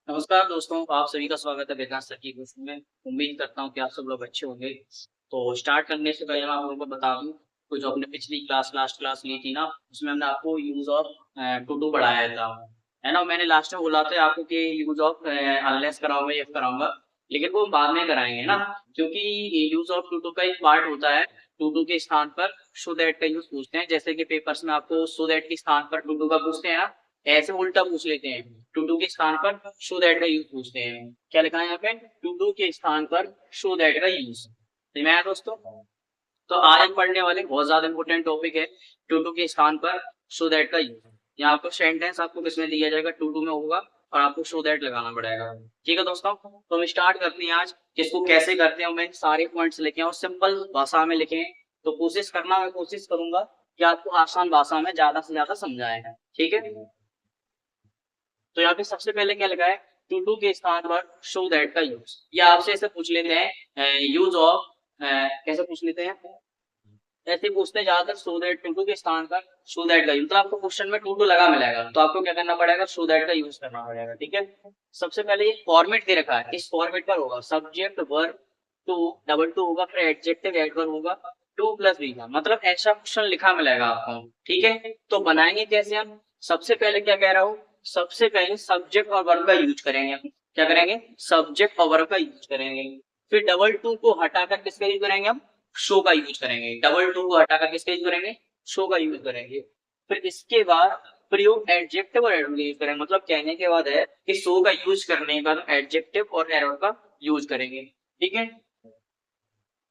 नमस्कार दोस्तों, आप सभी का स्वागत है वेदांत सर की कोर्स में। उम्मीद करता हूँ कि आप सब लोग अच्छे होंगे। तो स्टार्ट करने से पहले मैं आप लोगों को बता दूँ, कि जो हमने पिछली क्लास लास्ट क्लास ली थी ना, उसमें हमने आपको यूज़ ऑफ टू डू पढ़ाया था, है ना? मैंने लास्ट में बोला था आपको कि यूज़ ऑफ अनलेस कराऊँगा या कराऊँगा, लेकिन वो बाद में कराएँगे ना, क्योंकि यूज़ ऑफ टू डू का एक पार्ट होता है, टू डू के स्थान पर सो दैट का यूज़ पूछते हैं। जैसे कि पेपर्स में आपको सो दैट के स्थान पर टू डू का पूछते हैं ना, ऐसे उल्टा पूछ लेते हैं। टू डू के स्थान पर शो दैट का यूज पूछते हैं। क्या लिखा है यहाँ पे? टू डू के स्थान पर शो दैट का यूज। समझ में आया दोस्तों? तो आज हम पढ़ने वाले बहुत ज्यादा इंपॉर्टेंट टॉपिक है, टू डू के स्थान पर शो दैट का यूज। यहाँ आपको सेंटेंस आपको किसमें दिया जाएगा? टू डू में होगा और आपको शो दैट लगाना पड़ेगा। ठीक है दोस्तों, तो हम स्टार्ट करते हैं आज। इसको कैसे करते हैं मैं सारे पॉइंट्स लिखे और सिंपल भाषा में लिखे। तो कोशिश करना, मैं कोशिश करूंगा कि आपको आसान भाषा में ज्यादा से ज्यादा समझाएगा। ठीक है, तो यहाँ पे सबसे पहले क्या लगा है? टू डू के स्थान पर शो दैट का यूज। या आपसे ऐसे पूछ लेते हैं यूज ऑफ, कैसे पूछ लेते हैं? ऐसे पूछते हैं ज्यादातर सो दैट, टू डू के स्थान पर शो दैट का यूज। मतलब आपको क्वेश्चन में टू डू लगा मिलेगा, तो आपको क्या करना पड़ेगा? शो दैट का यूज करना पड़ेगा। ठीक है, सबसे पहले ये फॉर्मेट दे रखा है, इस फॉर्मेट पर होगा subject verb two, double two होगा, फिर एडजेक्टिव एडवर्ब होगा, टू प्लस बी का मतलब ऐसा क्वेश्चन लिखा मिलेगा आपको। ठीक है, तो बनाएंगे कैसे हम? सबसे पहले क्या कह रहा हूँ, सबसे पहले सब्जेक्ट और वर्ब का यूज करेंगे। क्या करेंगे? सब्जेक्ट और वर्ब का यूज करेंगे। फिर डबल टू को हटाकर किसका यूज करेंगे हम? शो का यूज करेंगे। डबल टू को हटाकर किसका यूज करेंगे? शो का यूज करेंगे। फिर इसके बाद प्रयोग एडजेक्टिव और एडवर्ब यूज करेंगे। मतलब कहने के बाद है कि शो का यूज करने के बाद एडजेक्टिव और एडवर्ब का यूज करेंगे। ठीक है,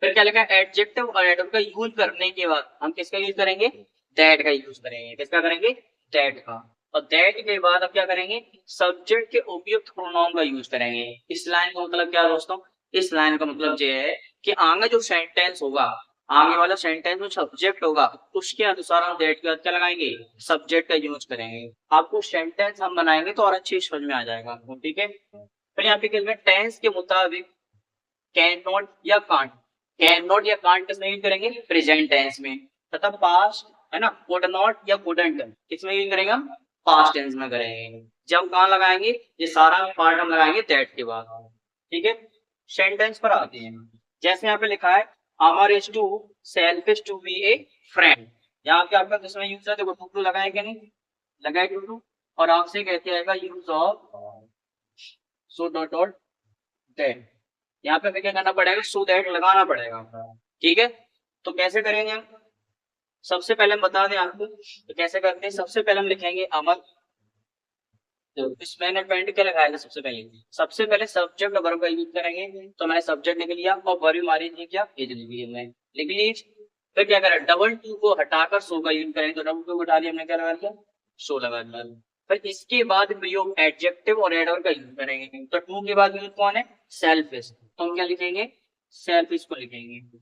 फिर क्या लिखा है? एडजेक्टिव और एडवर्ब का यूज करने के बाद हम किसका यूज करेंगे? दैट का यूज करेंगे। किसका करेंगे? दैट का। और दैट के बाद अब क्या करेंगे? सब्जेक्ट के उपयुक्त प्रोनाउन का यूज करेंगे। इस लाइन का मतलब क्या है दोस्तों? इस लाइन का मतलब ये है कि आगे जो सेंटेंस होगा, आगे वाला सेंटेंस जो सब्जेक्ट होगा, उसके अनुसार हम दैट के बाद क्या लगाएंगे? सब्जेक्ट का यूज करेंगे। आपको सेंटेंस हम बनाएंगे तो और अच्छी समझ में आ जाएगा आपको। ठीक है, फिर यहाँ पे क्या टेंस के मुताबिक कैन नॉट या कांट, कैन नॉट या कांट किसमें यूज करेंगे? प्रेजेंट टेंस में। तथा पास्ट, है ना, कुड नॉट या कुडंट किसमें यूज करेंगे हम? पास्ट टेंस में करेंगे। जब कहाँ लगाएंगे? ये सारा पार्ट हम लगाएंगे दैट के बाद। ठीक है, सेंटेंस पर आते हैं। जैसे यहाँ पे लिखा है Amar is too selfish to be a friend. यहाँ पे आपका किसमें यूज है? देखो टू टू लगाए कि नहीं लगाए? Too to. और आपसे कहते आएगा use of so dot dot that. यहाँ पे हमें क्या करना पड़ेगा? सो दैट लगाना पड़ेगा। ठीक है, तो कैसे करेंगे हम? सबसे पहले हम बता दें आपको तो कैसे करते हैं। सबसे पहले हम लिखेंगे अमर, तो इस मैंने पेंट क्या लगाया था? सबसे पहले सब्जेक्ट और वर्ब का यूज करेंगे। तो मैंने सब्जेक्ट लिख लिया और वर्ब हमारी लिख लिया, ये लिख लिया मैं, लिख ली। फिर क्या करें? डबल टू को हटाकर सो का यूज करेंगे। तो डबल टू को हटा दिया हमने, क्या लगा दिया? सो लगा दिया। फिर इसके बाद प्रयोग एडजेक्टिव और एडवर्ब का यूज करेंगे। तो टू के बाद यूज कौन है? सेल्फिश। तो हम क्या लिखेंगे? सेल्फिश को लिखेंगे।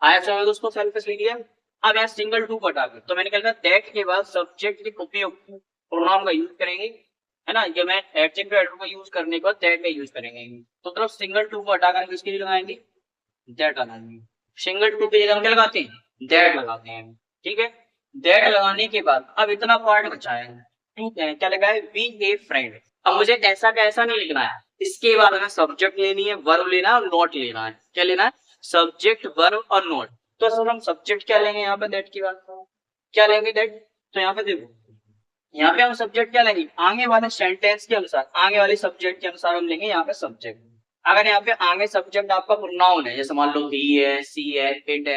आया समझ दोस्तों? सेल्फिश लिख लिया। अब यहाँ सिंगल टू को हटाकर तो मैंने क्या लिखा? दैट के बाद सब्जेक्ट के उपयुक्त प्रोनाउन का यूज करेंगे, है ना। ये मैं एडजेक्टिव एडवर्ब का यूज करने के बाद दैट का यूज करेंगे। तो तरफ सिंगल टू को हटाकर किसके लिए लगाएंगे? दैट लगाएंगे। सिंगल टू के जगह हम क्या लगाते हैं? दैट लगाते हैं। ठीक है, दैट लगाने के बाद अब इतना पार्ट बचा है, ठीक है, क्या लगा है? Be a friend. अब मुझे ऐसा का ऐसा नहीं लिखना है, इसके बाद हमें सब्जेक्ट लेनी है, वर्ब लेना है और नोट लेना है। क्या लेना है? सब्जेक्ट वर्ब और नोट। तो सर हम सब्जेक्ट क्या लेंगे यहाँ पे? दैट की बात क्या लेंगे? दैट। तो यहाँ पे देखो, यहाँ पे हम सब्जेक्ट क्या लेंगे? आगे वाले सेंटेंस के अनुसार, आगे वाले सब्जेक्ट के अनुसार हम लेंगे यहाँ पे सब्जेक्ट। अगर यहाँ पे आगे सब्जेक्ट आपका प्रोनाउन है, जैसे मान लो ही है, सी है, इट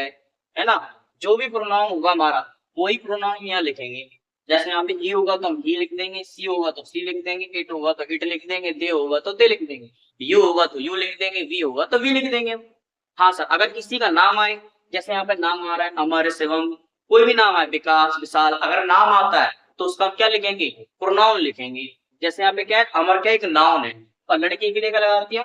है ना, जो भी प्रोनाउन होगा हमारा वही प्रोनाउन यहाँ लिखेंगे। जैसे यहाँ पे ही होगा तो हम ही लिख देंगे, सी होगा तो सी लिख देंगे, इट होगा तो इट लिख देंगे, दे होगा तो दे लिख देंगे, यू होगा तो यू लिख देंगे, वी होगा तो वी लिख देंगे। हाँ सर, अगर किसी का नाम आए, जैसे यहाँ पे नाम आ रहा है अमर, शिवम, कोई भी नाम आए, विकास, विशाल, अगर नाम आता है तो उसका हम क्या लिखेंगे? प्रोनाउन लिखेंगे। जैसे यहाँ पे क्या है? अमर क्या एक नाउन है और लड़की के लिए क्या लगा दिया?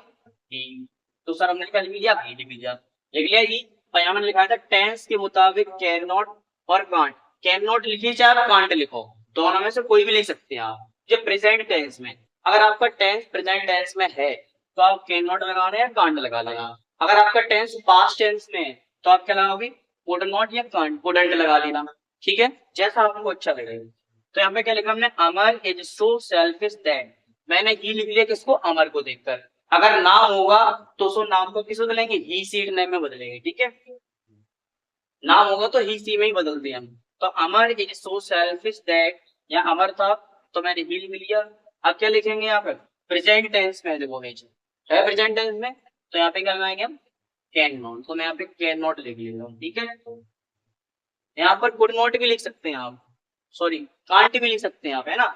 ही। तो सर हमने क्या लिख दिया? ही लिख दिया। लिख लिया ही। और यहाँ मैंने लिखा था टेंस के मुताबिक कैन नॉट और कांट। कैन नॉट लिखिए चाहे कांट लिखो, दोनों में से कोई भी लिख सकते हैं आप। जो प्रेजेंट टेंस में, अगर आपका टेंस प्रेजेंट टेंस में है तो आप कैन नॉट लगा रहे हैं, कांट लगा लेना। अगर आपका टेंस पास्ट टेंस में है तो आप क्या लगाओगे? कुड नॉट या कांट, कुडंट लगा लेना। ठीक है, जैसा आपको अच्छा लगेगा। तो यहाँ पे क्या लिखा हमने? अमर इज सो सेल्फिश दैट, मैंने ही लिख लिया किसको, अमर को देखकर। अगर नाम होगा तो उसको नाम को किस बदलेंगे, ही सीट नेम में बदलेंगे, ठीक है। नाम होगा तो ही सी में ही बदल दिया हम। तो अमर इज सो सेल्फिश दैट, या अमर था तो मैंने ही लिख लिया। अब क्या लिखेंगे यहाँ पे, प्रेजेंट टेंस में देखो है प्रेजेंट टेंस में, तो यहाँ पे क्या लगाएंगे हम, कैन नॉट, तो मैं यहाँ पे कैन नॉट लिख लेता हूँ, ठीक है। यहाँ पर कुड नॉट भी लिख सकते हैं आप, सॉरी कांट भी लिख सकते हैं आप, है ना।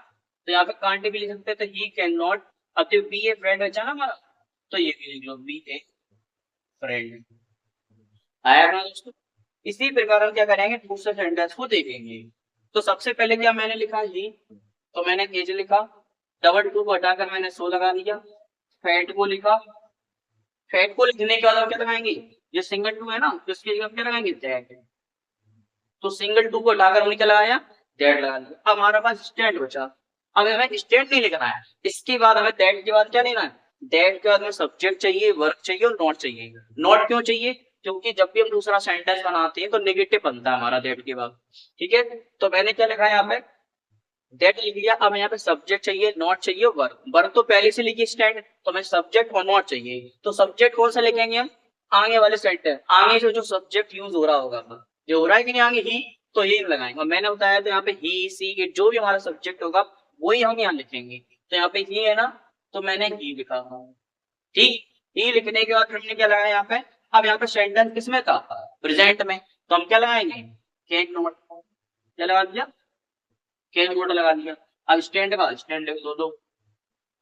तो यहाँ पे कांट भी लिख सकते हैं, तो ही कैन नॉट। अब जो बी ए फ्रेंड बचा ना हमारा, तो ये भी लिख लो, बी ए फ्रेंड। आया ना दोस्तों। इसी प्रकार हम क्या करेंगे, दूसरे सेंटेंस को देखेंगे। तो सबसे पहले क्या मैंने लिखा ही, तो मैंने एज लिखा, डबल टू को हटाकर मैंने सो लगा दिया। फैट को लिखा, फैट को लिखने के बाद हम क्या लगाएंगे, ये सिंगल टू है ना, तो इसके जगह क्या लगाएंगे, दैट। तो सिंगल टू को हटाकर हमने क्या लगाया, दैट लगा दिया। अब हमारे पास स्टैंड बचा। अब हमें स्टैंड नहीं लिखना है, इसके बाद हमें दैट के बाद क्या लेना है, दैट के बाद में सब्जेक्ट चाहिए, वर्ब चाहिए और नॉट चाहिए। नॉट क्यों चाहिए, क्योंकि जब भी हम दूसरा सेंटेंस बनाते हैं तो नेगेटिव बनता है हमारा दैट के बाद, ठीक है। तो मैंने क्या लिखा है यहाँ पे, दैट लिख लिया। अब यहाँ पे सब्जेक्ट चाहिए, नॉट चाहिए, वर्ब। वर्ब तो पहले से लिखी स्टैंड, तो हमें सब्जेक्ट और नॉट चाहिए। तो सब्जेक्ट कौन सा लिखेंगे हम, आगे वाले सेंटेंस, आगे से जो सब्जेक्ट यूज हो रहा होगा, जो हो रहा है कि नहीं आगे ही, तो ही लगाएंगे। और मैंने बताया तो यहाँ पे ही सी इट जो भी हमारा सब्जेक्ट होगा वही हम यहाँ लिखेंगे। तो यहाँ पे ही है ना, तो मैंने ही लिखा, ठीक। ही लिखने के बाद हमने क्या लगाया यहाँ पे, अब यहाँ पे सेंटेंस किसमें था, प्रेजेंट में, तो हम क्या लगाएंगे, कैन नॉट। क्या लगा दिया, कैन नॉट लगा दिया। अब स्टैंड का स्टैंड दो दो,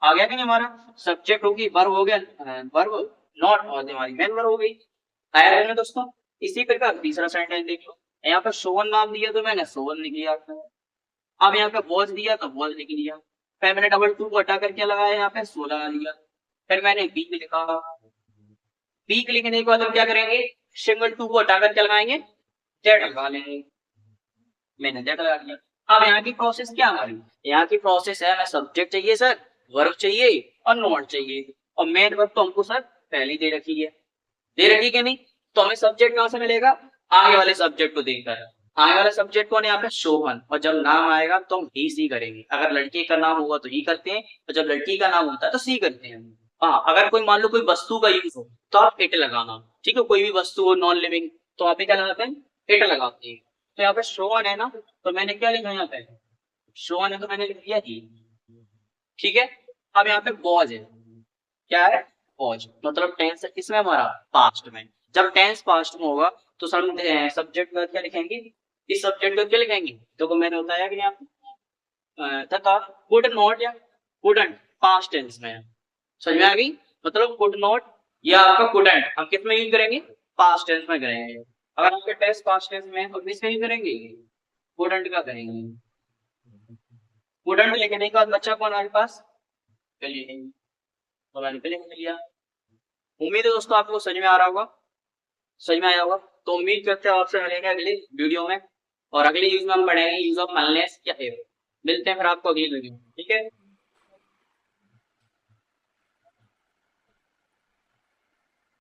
आ गया कि नहीं, हमारा सब्जेक्ट होगी, वर्ब हो गया, वर्ब नॉट, और हमारी मेन वर्ब हो गई। आया है ना दोस्तों। इसी प्रकार तीसरा सेंटेंस देख लो, यहाँ पे सोवन नाम दिया तो मैंने सोवन लिख लिया। अब यहाँ पे वॉच दिया तो वॉच लिख लिया। फिर मैंने डबल टू को हटा करके लगाया, यहाँ पे 16 लगा लिया। फिर मैंने वीक लिखा, वीक लिखने के बाद हम क्या करेंगे, सिंगल टू को हटा करके लगाएंगे, जेड लगा लेंगे। मैंने जेड लगा दिया। अब यहाँ की प्रोसेस क्या हमारी, यहाँ की प्रोसेस है, हमें सब्जेक्ट चाहिए सर, वर्ब चाहिए और नॉट चाहिए। और मेन वर्ब तो हमको सर पहले दे रखी है, दे रखी है नहीं, तो हमें सब्जेक्ट कहां से मिलेगा, आगे वाले सब्जेक्ट को देखकर। आगे वाले सब्जेक्ट कौन है यहाँ पे, शोभन। और जब नाम आएगा तो हम ही सी करेंगे। अगर लड़के का नाम होगा तो ही करते हैं, और जब लड़की का नाम होता है तो सी करते हैं। हाँ, अगर कोई मान लो कोई वस्तु का यूज हो तो आप इट लगाना, ठीक है। कोई भी वस्तु हो नॉन लिविंग, तो आप क्या लगाते हैं, इट लगाते हैं। तो यहाँ पे शोवन है ना, तो मैंने क्या लिखा यहाँ पे, शोवन है तो मैंने लिख दिया ही, ठीक है। अब यहाँ पे वॉज है, क्या है, वॉज, मतलब टेंस किसमें हमारा, पास्ट में। जब टेंस पास्ट में होगा तो सब्जेक्ट में क्या लिखेंगे, इस सब्जेक्ट में क्या लिखेंगे, तो मैंने बताया कि यहाँ तथा कुड नॉट या कुडंट पास्ट टेंस में है। समझ में आ गई, मतलब कुड नॉट या आपका कुडंट हम किस में यूज करेंगे, पास्ट टेंस में करेंगे। अगर आपके टेस्ट पास्ट टेंस में है तो किस में यूज करेंगे, कुडंट का करेंगे। कुडंट लिखने के बाद बच्चा कौन हमारे पास, चलिए तो मैंने लिख लिया। उम्मीद है दोस्तों आपको समझ में आ रहा होगा, समझ में आया होगा। तो उम्मीद करते हैं आपसे मिलेंगे अगले वीडियो में, और अगले यूज में हम पढ़ेंगे यूज ऑफ अनलेस या इफ। मिलते हैं फिर आपको अगली वीडियो में, ठीक है।